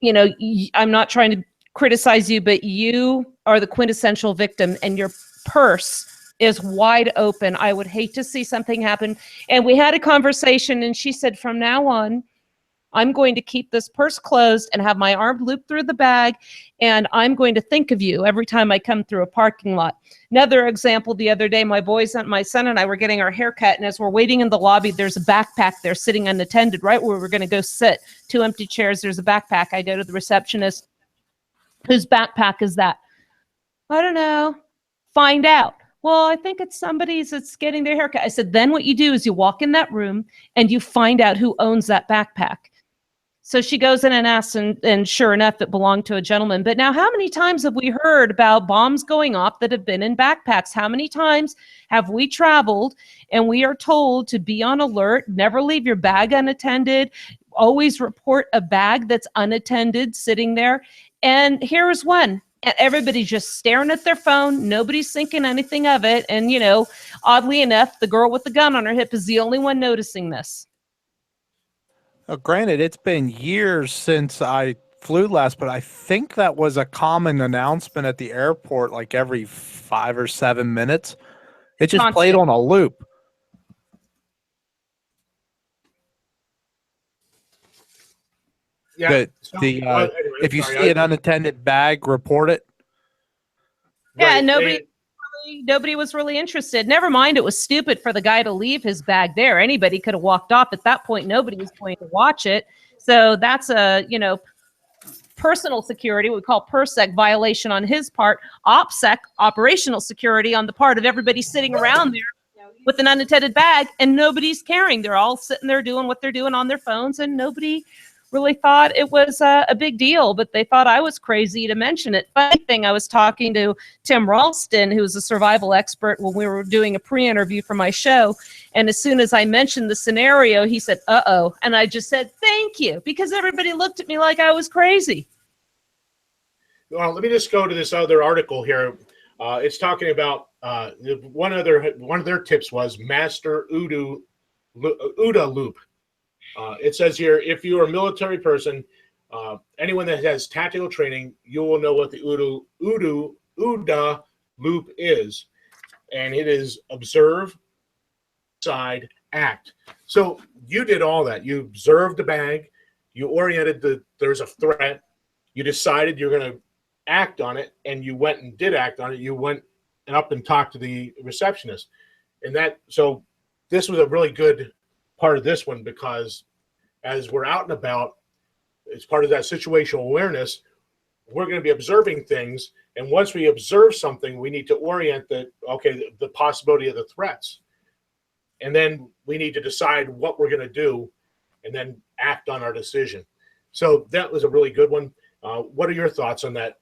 I'm not trying to criticize you, but you are the quintessential victim and your purse is wide open. I would hate to see something happen. And we had a conversation and she said, from now on, I'm going to keep this purse closed and have my arm looped through the bag, and I'm going to think of you every time I come through a parking lot. Another example, the other day, my son and I were getting our hair cut, and as we're waiting in the lobby, there's a backpack there sitting unattended right where we're going to go sit. 2 empty chairs, there's a backpack. I go to the receptionist. Whose backpack is that? I don't know. Find out. Well, I think it's somebody's that's getting their haircut. I said, then what you do is you walk in that room and you find out who owns that backpack. So she goes in and asks, and sure enough, it belonged to a gentleman. But now, how many times have we heard about bombs going off that have been in backpacks? How many times have we traveled and we are told to be on alert, never leave your bag unattended, always report a bag that's unattended sitting there? And here's one. And everybody's just staring at their phone. Nobody's thinking anything of it. And, oddly enough, the girl with the gun on her hip is the only one noticing this. Granted, it's been years since I flew last, but I think that was a common announcement at the airport, like every 5 or 7 minutes. It just played on a loop. Yeah. If you see an unattended bag, report it. Yeah, right. Nobody was really interested. Never mind, it was stupid for the guy to leave his bag there. Anybody could have walked off. At that point, nobody was going to watch it. So that's a, personal security, what we call PERSEC violation on his part. OPSEC, operational security, on the part of everybody sitting around there with an unattended bag, and nobody's caring. They're all sitting there doing what they're doing on their phones, and nobody really thought it was a big deal, but they thought I was crazy to mention it. Funny thing, I was talking to Tim Ralston, who's a survival expert, when we were doing a pre-interview for my show, and as soon as I mentioned the scenario, he said, uh-oh, and I just said, thank you, because everybody looked at me like I was crazy. Well, let me just go to this other article here. It's talking about one of their tips was master OODA loop. It says here, if you are a military person, anyone that has tactical training, you will know what the OODA loop is, and it is observe, decide, act. So you did all that. You observed the bag, you oriented there's a threat, you decided you're going to act on it, and you went and did act on it. You went and up and talked to the receptionist, so this was a really good part of this one, because as we're out and about, it's part of that situational awareness. We're going to be observing things, and once we observe something, we need to orient the possibility of the threats, and then we need to decide what we're going to do, and then act on our decision. So that was a really good one. What are your thoughts on that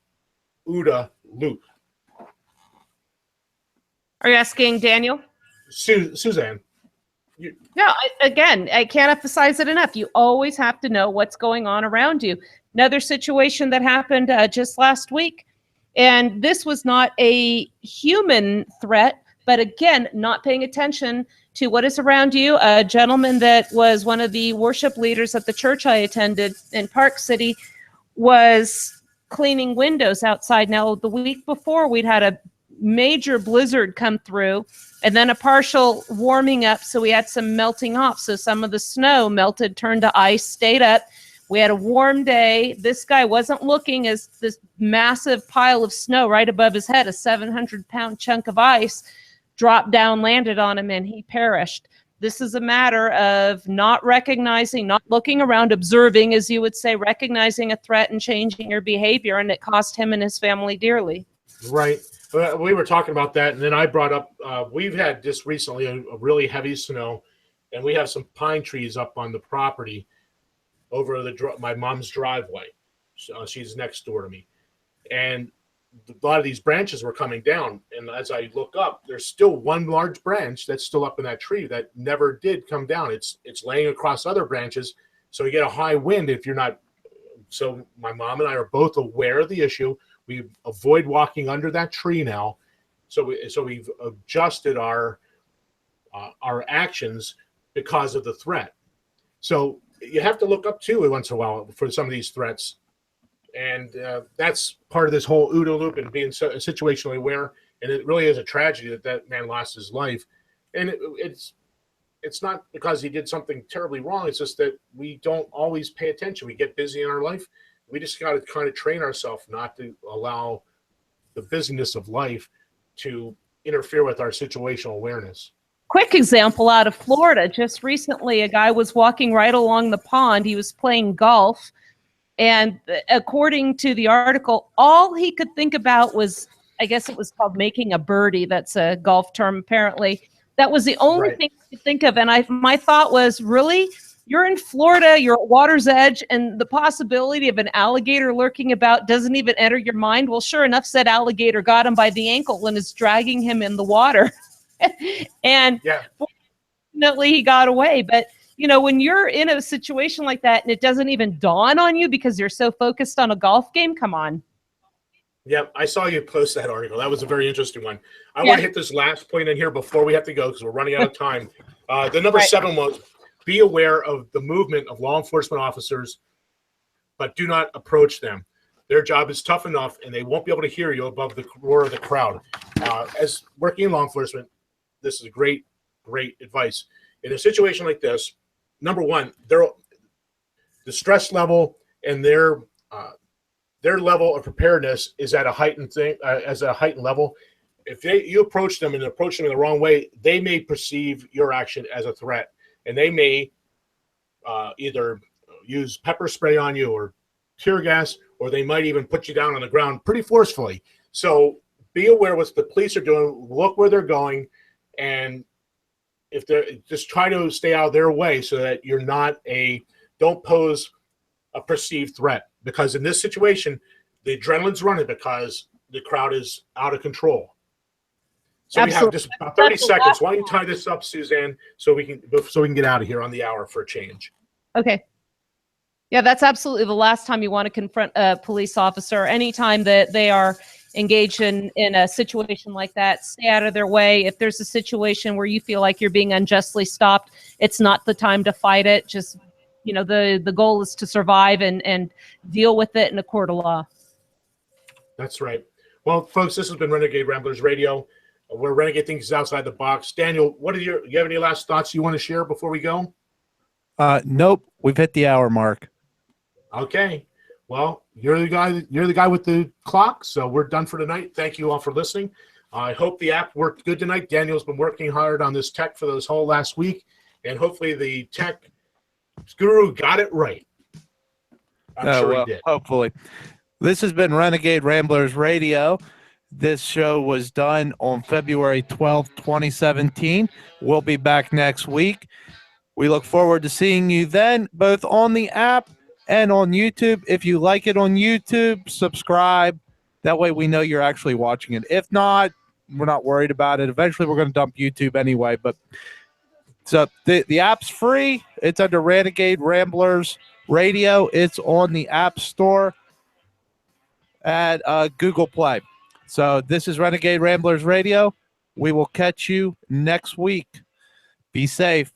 OODA loop? Are you asking Daniel? Suzanne. No, again, I can't emphasize it enough. You always have to know what's going on around you. Another situation that happened just last week, and this was not a human threat, but again, not paying attention to what is around you. A gentleman that was one of the worship leaders at the church I attended in Park City was cleaning windows outside. Now, the week before, we'd had a major blizzard come through, and then a partial warming up, so we had some melting off. So some of the snow melted, turned to ice, stayed up. We had a warm day. This guy wasn't looking as this massive pile of snow right above his head, a 700-pound chunk of ice, dropped down, landed on him, and he perished. This is a matter of not recognizing, not looking around, observing, as you would say, recognizing a threat and changing your behavior, and it cost him and his family dearly. Right. We were talking about that, and then I brought up, we've had just recently a really heavy snow, and we have some pine trees up on the property over my mom's driveway. She's next door to me. And a lot of these branches were coming down, and as I look up, there's still one large branch that's still up in that tree that never did come down. It's laying across other branches, so you get a high wind if you're not. So my mom and I are both aware of the issue. We avoid walking under that tree now, so we've adjusted our actions because of the threat. So you have to look up too once in a while for some of these threats, and that's part of this whole OODA loop and being situationally aware. And it really is a tragedy that man lost his life, and it's not because he did something terribly wrong. It's just that we don't always pay attention. We get busy in our life. We just got to kind of train ourselves not to allow the busyness of life to interfere with our situational awareness. Quick example out of Florida. Just recently, a guy was walking right along the pond. He was playing golf. And according to the article, all he could think about was, I guess it was called making a birdie. That's a golf term, apparently. That was the only thing he could think of. And my thought was, really? You're in Florida, you're at water's edge, and the possibility of an alligator lurking about doesn't even enter your mind? Well, sure enough, said alligator got him by the ankle and is dragging him in the water. And fortunately, he got away. But, you know, when you're in a situation like that and it doesn't even dawn on you because you're so focused on a golf game, come on. Yeah, I saw you post that article. That was a very interesting one. I want to hit this last point in here before we have to go because we're running out of time. The number 7 was, be aware of the movement of law enforcement officers, but do not approach them. Their job is tough enough, and they won't be able to hear you above the roar of the crowd. As working in law enforcement, this is great advice. In a situation like this, number one, the stress level and their level of preparedness is at a heightened level. If you approach them in the wrong way, they may perceive your action as a threat. And they may either use pepper spray on you or tear gas, or they might even put you down on the ground pretty forcefully. So be aware what the police are doing, look where they're going, and if they're just try to stay out of their way so that don't pose a perceived threat. Because in this situation, the adrenaline's running because the crowd is out of control. So Absolutely. We have just about 30 seconds. Why don't you tie this up, Suzanne, so we can get out of here on the hour for a change. Okay. Yeah, that's absolutely the last time you want to confront a police officer. Anytime that they are engaged in a situation like that, stay out of their way. If there's a situation where you feel like you're being unjustly stopped, it's not the time to fight it. Just the goal is to survive and deal with it in a court of law. That's right. Well, folks, this has been Renegade Ramblers Radio, where Renegade thinks outside the box. Daniel, you have any last thoughts you want to share before we go? Nope. We've hit the hour mark. Okay. Well, you're the guy with the clock, so we're done for tonight. Thank you all for listening. I hope the app worked good tonight. Daniel's been working hard on this tech for this whole last week, and hopefully the tech guru got it right. I'm sure he did. Hopefully. This has been Renegade Ramblers Radio. This show was done on February 12th, 2017. We'll be back next week. We look forward to seeing you then, both on the app and on YouTube. If you like it on YouTube, subscribe. That way we know you're actually watching it. If not, we're not worried about it. Eventually we're going to dump YouTube anyway. But so the app's free. It's under Renegade Ramblers Radio. It's on the App Store at Google Play. So this is Renegade Ramblers Radio. We will catch you next week. Be safe.